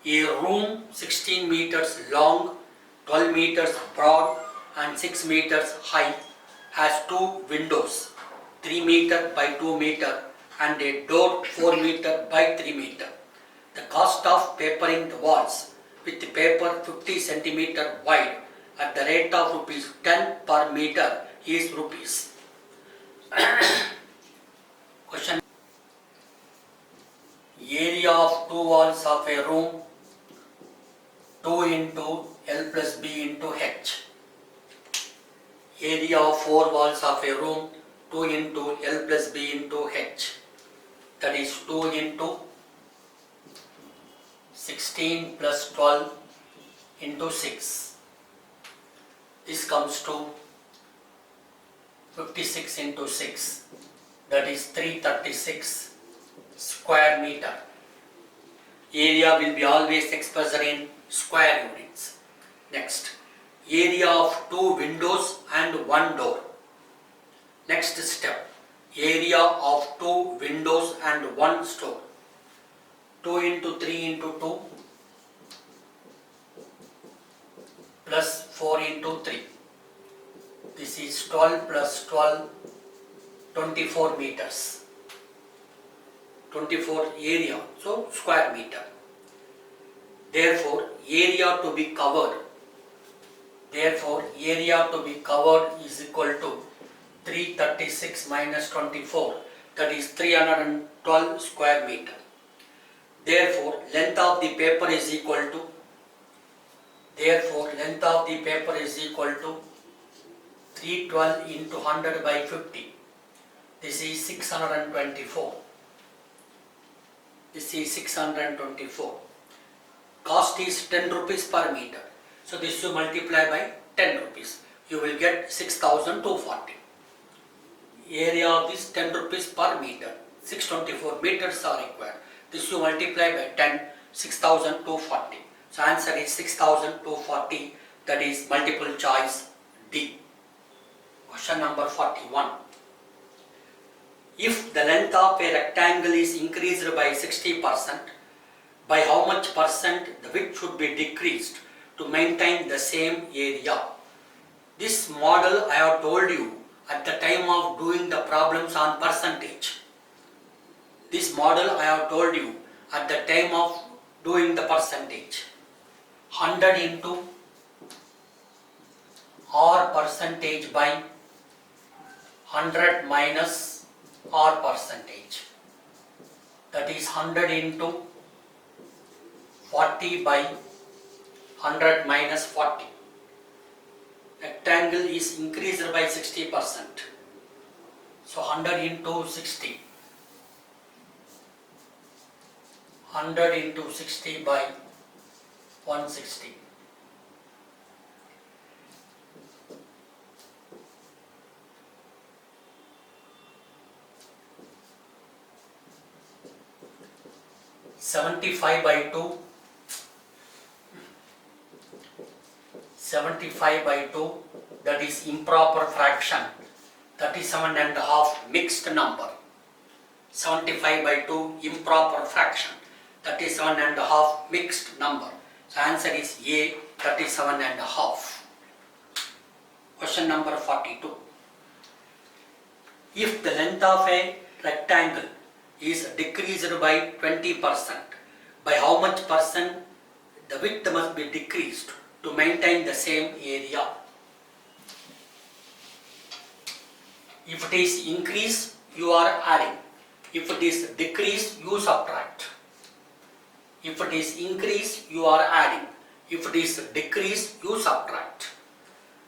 A room 16 meters long, 12 meters broad and 6 meters high has two windows, 3 meter by 2 meter and a door 4 meter by 3 meter. The cost of papering the walls with paper 50 centimeter wide at the rate of rupees 10 per meter is rupees. Question. Area of two walls of a room 2 into L plus B into H. Area of four walls of a room 2 into L plus B into H. That is 2 into 16 plus 12 into 6. This comes to 56 into 6. That is 336 square meter. Area will be always expressed in square units. Next, area of two windows and one door. Next step, area of two windows and one store. 2 into 3 into 2 plus 4 into 3. This is 12 plus 12, 24 meters. 24 area, so square meter. Therefore, area to be covered is equal to 336 minus 24, that is 312 square meter. Therefore, length of the paper is equal to 312 into 100 by 50. This is 624. Cost is 10 rupees per meter. So this you multiply by 10 rupees. You will get 6,240. Area of this 10 rupees per meter. 624 meters are required. This you multiply by 10, 6,240. So answer is 6,240. That is multiple choice D. Question number 41. If the length of a rectangle is increased by 60%, by how much percent the width should be decreased to maintain the same area? This model I have told you at the time of doing the problems on percentage. 100 into R percentage by 100 minus R percentage. That is 100 into 40 by 100 minus 40. Rectangle is increased by 60%. So 100 into 60. 100 into 60 by 160. $75 by 2. 75 by 2, that is improper fraction. 37 and a half mixed number. 75 by 2 improper fraction. 37 and a half mixed number. So answer is A, 37 and a half. Question number 42. If the length of a rectangle is decreased by 20%, by how much percent the width must be decreased to maintain the same area? If it is increase, you are adding. If it is decrease, you subtract. If it is increase, you are adding. If it is decrease, you subtract.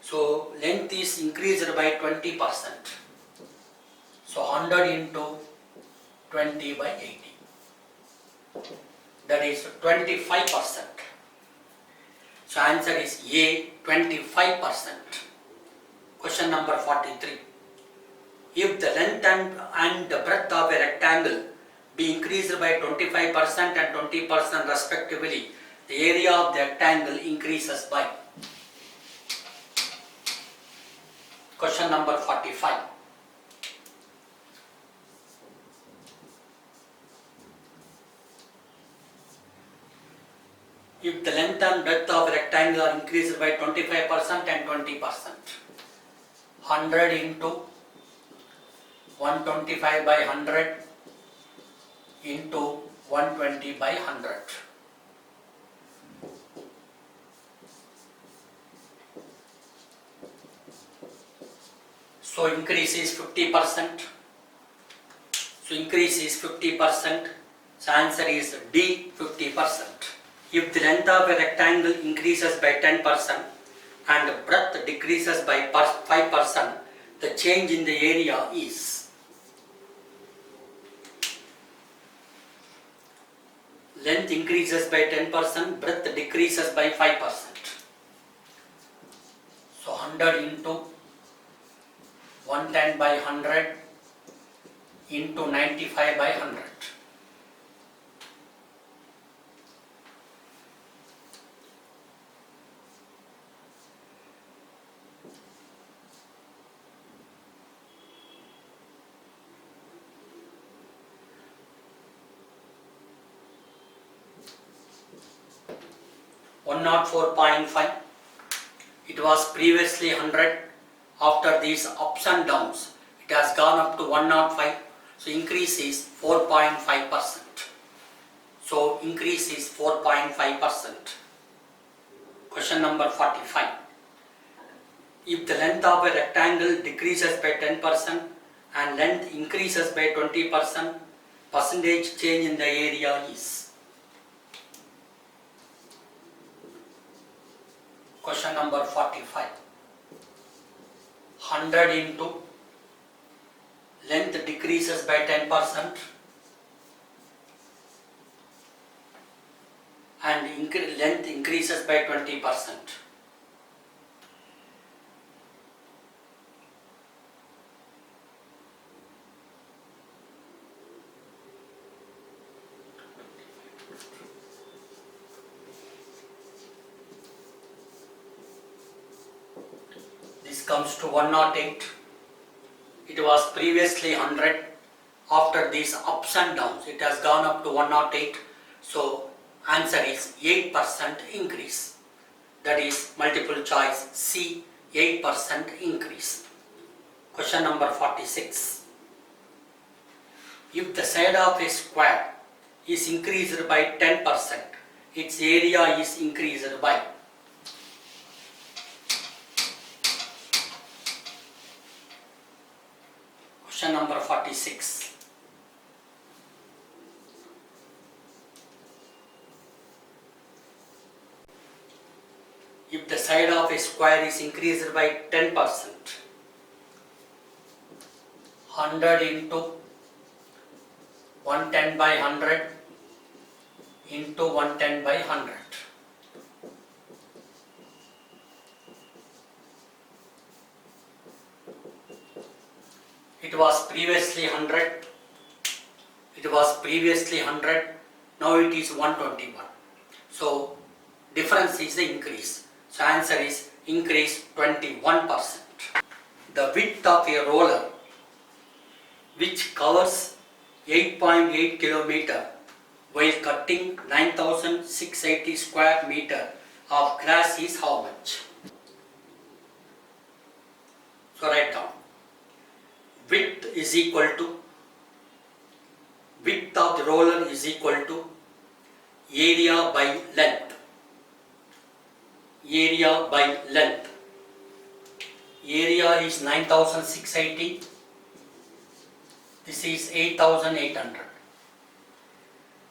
So length is increased by 20%. So 100 into 20 by 80. That is 25%. So answer is A, 25%. Question number 43. If the length and the breadth of a rectangle be increased by 25% and 20% respectively, the area of the rectangle increases by. Question number 45. if the length and breadth of rectangle are increased by 25% and 20%, 100 into 125 by 100 into 120 by 100. So increase is 50%. So increase is 50%. So answer is D, 50%. If the length of a rectangle increases by 10% and breadth decreases by 5%, the change in the area is length increases by 10%, breadth decreases by 5%. So 100 into 110 by 100 into 95 by 100. One not 4.5. It was previously 100. After these ups and downs, it has gone up to 105. So increase is 4.5%. So increase is 4.5%. Question number 45. If the length of a rectangle decreases by 10% and length increases by 20%, percentage change in the area is. Question number 45. 100 into length decreases by 10% and length increases by 20%. This comes to 108. It was previously 100. After these ups and downs, it has gone up to 108. So answer is 8% increase. That is multiple choice C, 8% increase. Question number 46. If the side of a square is increased by 10%, its area is increased by. Question number 46. If the side of a square is increased by 10%, 100 into 110 by 100 into 110 by 100. It was previously 100. It was previously 100. Now it is 121. So difference is the increase. So answer is increase 21%. The width of a roller which covers 8.8 km while cutting 9,680 square meter of grass is how much? So write down. Width is equal to, width of the roller is equal to area by length. Area by length. Area is 9,680. This is 8,800.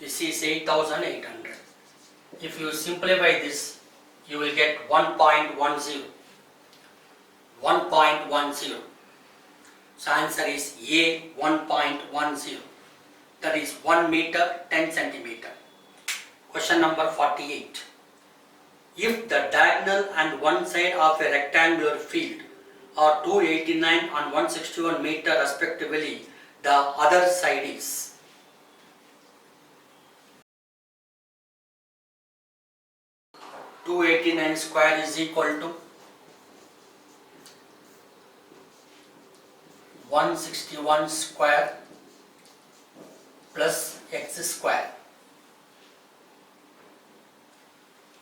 This is 8,800. If you simplify this, you will get 1.10. 1.10. So answer is A, 1.10. That is 1 meter 10 centimeter. Question number 48. If the diagonal and one side of a rectangular field are 289 and 161 meter respectively, the other side is. (289) square is equal to 161 square plus x square.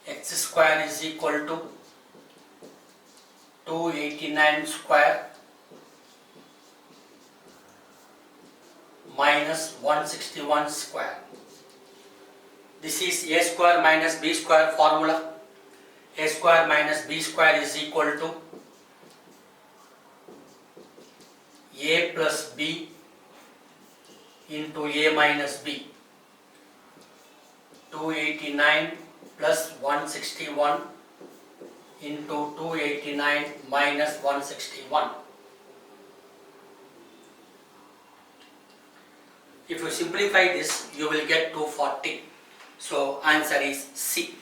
x square is equal to 289 square minus 161 square. This is a square minus b square formula. A square minus b square is equal to a plus b into a minus b. 289 plus 161 into 289 minus 161. If you simplify this, you will get 240. So answer is C.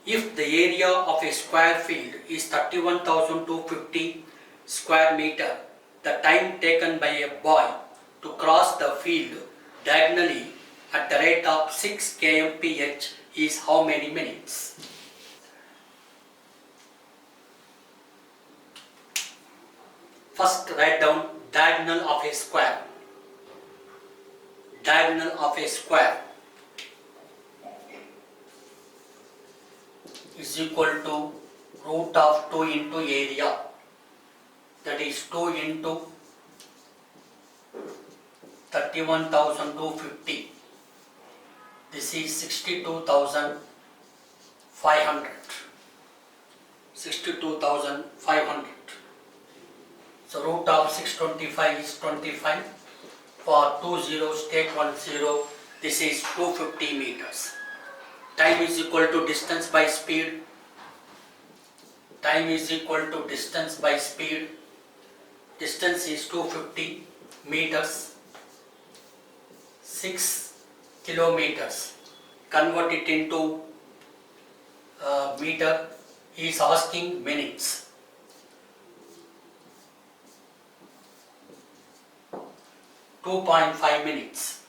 If the area of a square field is 31,250 square meter, the time taken by a boy to cross the field diagonally at the rate of 6 kmph is how many minutes? First write down diagonal of a square. Diagonal of a square is equal to root of 2 into area, that is 2 into 31,250. This is 62,500. 62,500. So root of 625 is 25. For 2 zeros, take 1 0. This is 250 meters. Time is equal to distance by speed. Time is equal to distance by speed. Distance is 250 meters. 6 kilometers. Convert it into meter. He is asking minutes. 2.5 minutes.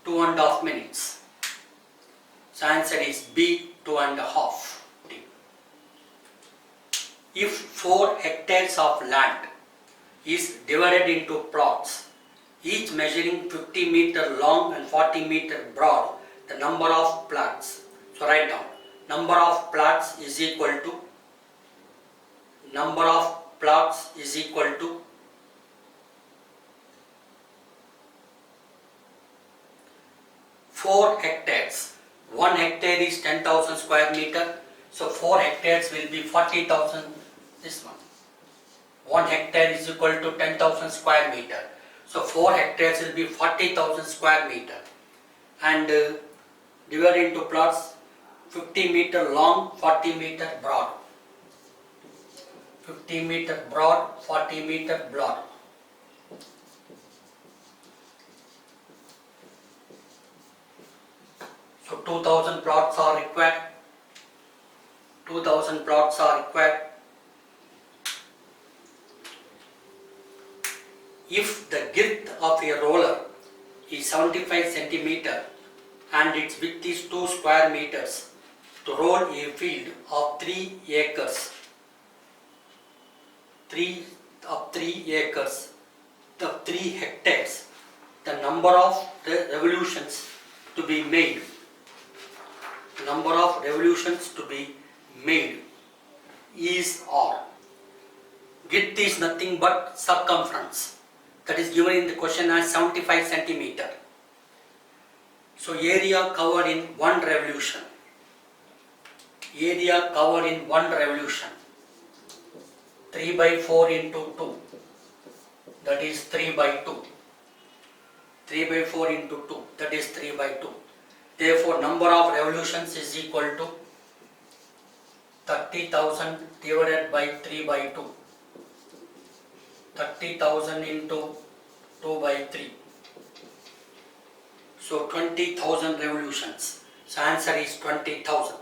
2.5 minutes. So answer is B, 2.5. If 4 hectares of land is divided into plots, each measuring 50 meter long and 40 meter broad, the number of plots. So write down, number of plots is equal to 4 hectares. 1 hectare is 10,000 square meter. So 4 hectares will be 40,000. This one. 1 hectare is equal to 10,000 square meter. So 4 hectares will be 40,000 square meter. And divided into plots, 50 meter long, 40 meter broad. 50 meter broad, 40 meter broad. So 2000 plots are required. 2000 plots are required. If the girth of a roller is 75 centimeter and its width is 2 square meters, to roll a field of 3 acres, 3 hectares, the number of revolutions to be made, is R. Girth is nothing but circumference, that is given in the question as 75 centimeter. So area covered in one revolution. 3 by 4 into 2, that is 3 by 2. 3 by 4 into 2, that is 3 by 2. Therefore, number of revolutions is equal to 30,000 divided by 3 by 2. 30,000 into 2 by 3. So 20,000 revolutions. So answer is 20,000.